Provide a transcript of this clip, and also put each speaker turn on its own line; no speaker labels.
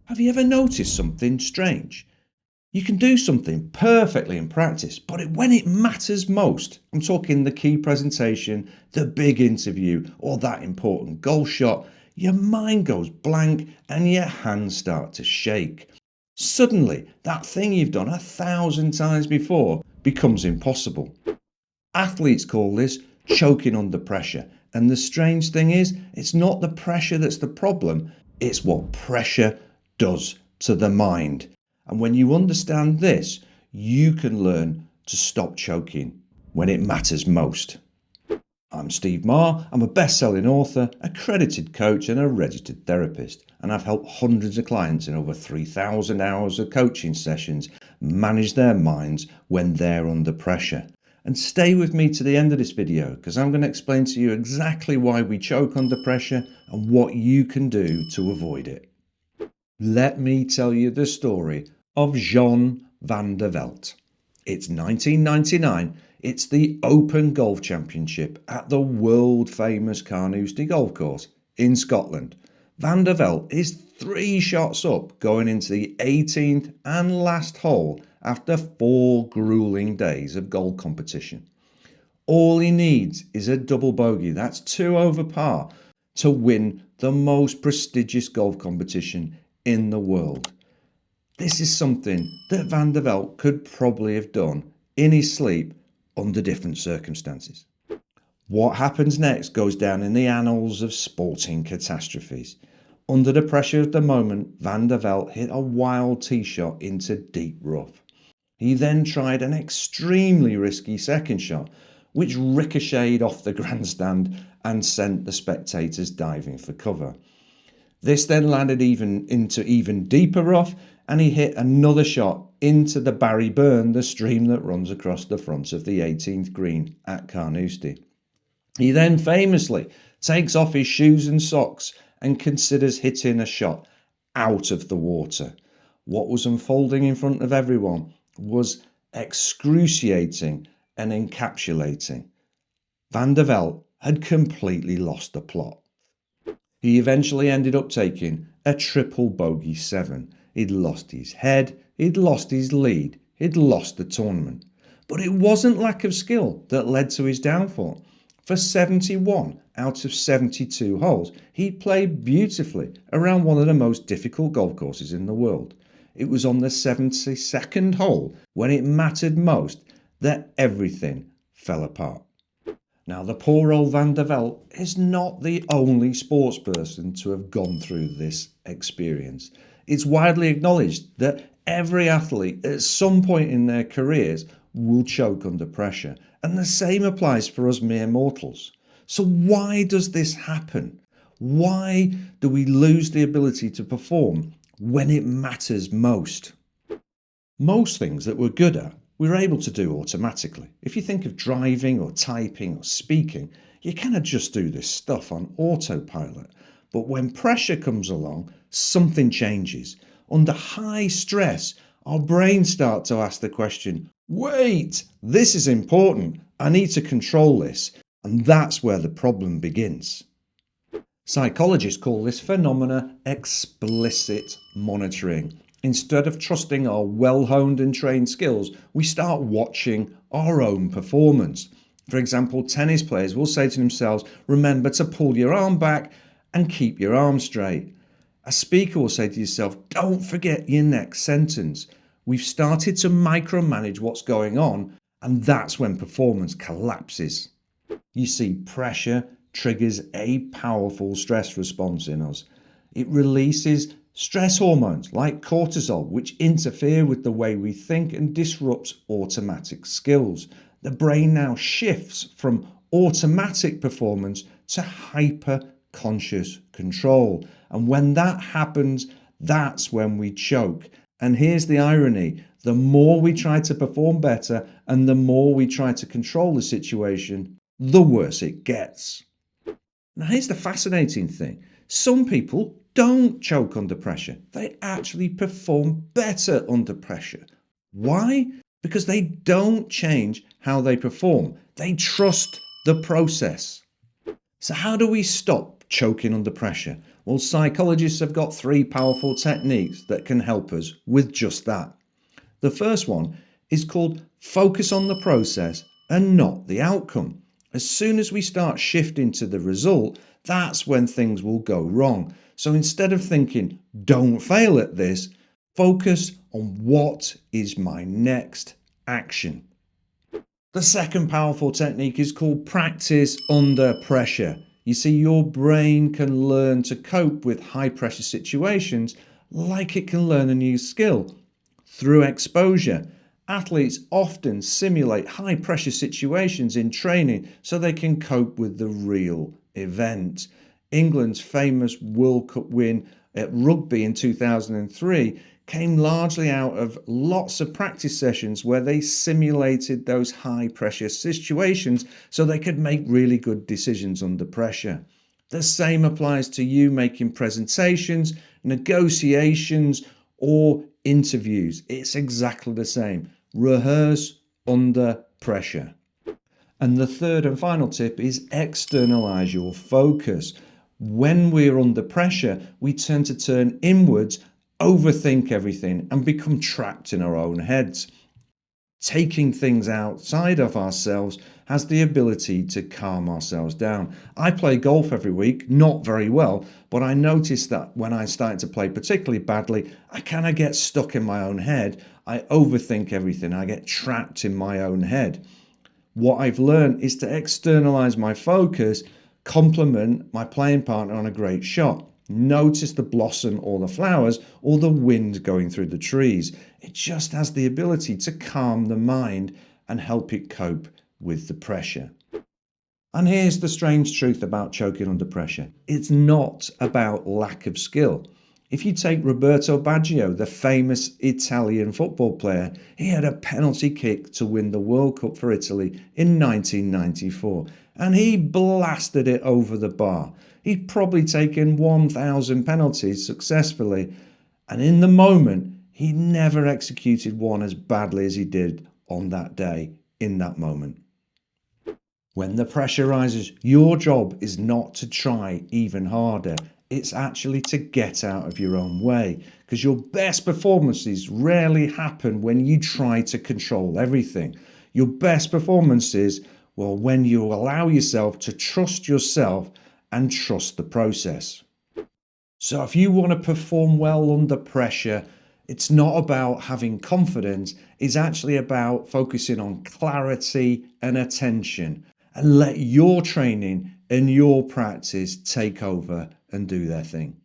Have you ever noticed something strange? You can do something perfectly in practice, but when it matters most, I'm talking the key presentation, the big interview, or that important goal shot, your mind goes blank and your hands start to shake. Suddenly, that thing you've done 1,000 times before becomes impossible. Athletes call this choking under pressure. And the strange thing is, it's not the pressure that's the problem, it's what pressure does to the mind. And when you understand this, you can learn to stop choking when it matters most. I'm Steve Maher. I'm a best-selling author, accredited coach and a registered therapist. And I've helped hundreds of clients in over 3,000 hours of coaching sessions manage their minds when they're under pressure. And stay with me to the end of this video because I'm going to explain to you exactly why we choke under pressure and what you can do to avoid it. Let me tell you the story of Jean van der Velde. It's 1999. It's the Open Golf Championship at the world famous Carnoustie golf course in Scotland. Van der Velde is 3 shots up going into the 18th and last hole after 4 grueling days of golf competition. All he needs is a double bogey, that's 2 over par, to win the most prestigious golf competition in the world. This is something that Van der Velde could probably have done in his sleep under different circumstances. What happens next goes down in the annals of sporting catastrophes. Under the pressure of the moment, Van der Velde hit a wild tee shot into deep rough. He then tried an extremely risky second shot, which ricocheted off the grandstand and sent the spectators diving for cover. This then landed into even deeper rough, and he hit another shot into the Barry Burn, the stream that runs across the front of the 18th green at Carnoustie. He then famously takes off his shoes and socks and considers hitting a shot out of the water. What was unfolding in front of everyone was excruciating and encapsulating. Van der Velde had completely lost the plot. He eventually ended up taking a triple bogey 7. He'd lost his head, he'd lost his lead, he'd lost the tournament. But it wasn't lack of skill that led to his downfall. For 71 out of 72 holes, he played beautifully around one of the most difficult golf courses in the world. It was on the 72nd hole, when it mattered most, that everything fell apart. Now, the poor old Van der Velde is not the only sports person to have gone through this experience. It's widely acknowledged that every athlete at some point in their careers will choke under pressure, and the same applies for us mere mortals. So why does this happen? Why do we lose the ability to perform when it matters most? Most things that we're good at, we're able to do automatically. If you think of driving or typing or speaking, you cannot just do this stuff on autopilot. But when pressure comes along, something changes. Under high stress, our brains start to ask the question, wait, this is important. I need to control this. And that's where the problem begins. Psychologists call this phenomena explicit monitoring. Instead of trusting our well-honed and trained skills, we start watching our own performance. For example, tennis players will say to themselves, remember to pull your arm back and keep your arm straight. A speaker will say to yourself, don't forget your next sentence. We've started to micromanage what's going on, and that's when performance collapses. You see, pressure triggers a powerful stress response in us. It releases stress hormones like cortisol, which interfere with the way we think and disrupts automatic skills. The brain now shifts from automatic performance to hyper-conscious control. And when that happens, that's when we choke. And here's the irony. The more we try to perform better and the more we try to control the situation, the worse it gets. Now, here's the fascinating thing. Some people don't choke under pressure. They actually perform better under pressure. Why? Because they don't change how they perform. They trust the process. So how do we stop choking under pressure? Well, psychologists have got three powerful techniques that can help us with just that. The first one is called focus on the process and not the outcome. As soon as we start shifting to the result, that's when things will go wrong. So instead of thinking, don't fail at this, focus on what is my next action. The second powerful technique is called practice under pressure. You see, your brain can learn to cope with high pressure situations like it can learn a new skill. Through exposure, athletes often simulate high pressure situations in training so they can cope with the real event. England's famous World Cup win at rugby in 2003 came largely out of lots of practice sessions where they simulated those high pressure situations so they could make really good decisions under pressure. The same applies to you making presentations, negotiations, or interviews. It's exactly the same. Rehearse under pressure. And the third and final tip is externalize your focus. When we're under pressure, we tend to turn inwards, overthink everything, and become trapped in our own heads. Taking things outside of ourselves has the ability to calm ourselves down. I play golf every week, not very well, but I notice that when I start to play particularly badly, I kind of get stuck in my own head. I overthink everything. I get trapped in my own head. What I've learned is to externalize my focus, compliment my playing partner on a great shot. Notice the blossom or the flowers or the wind going through the trees. It just has the ability to calm the mind and help it cope with the pressure. And here's the strange truth about choking under pressure. It's not about lack of skill. If you take Roberto Baggio, the famous Italian football player, he had a penalty kick to win the World Cup for Italy in 1994, and he blasted it over the bar. He'd probably taken 1,000 penalties successfully, and in the moment, he never executed one as badly as he did on that day, in that moment. When the pressure rises, your job is not to try even harder. It's actually to get out of your own way, because your best performances rarely happen when you try to control everything. Your best performances, well, when you allow yourself to trust yourself and trust the process. So if you want to perform well under pressure, it's not about having confidence, it's actually about focusing on clarity and attention, and let your training and your practice take over and do their thing.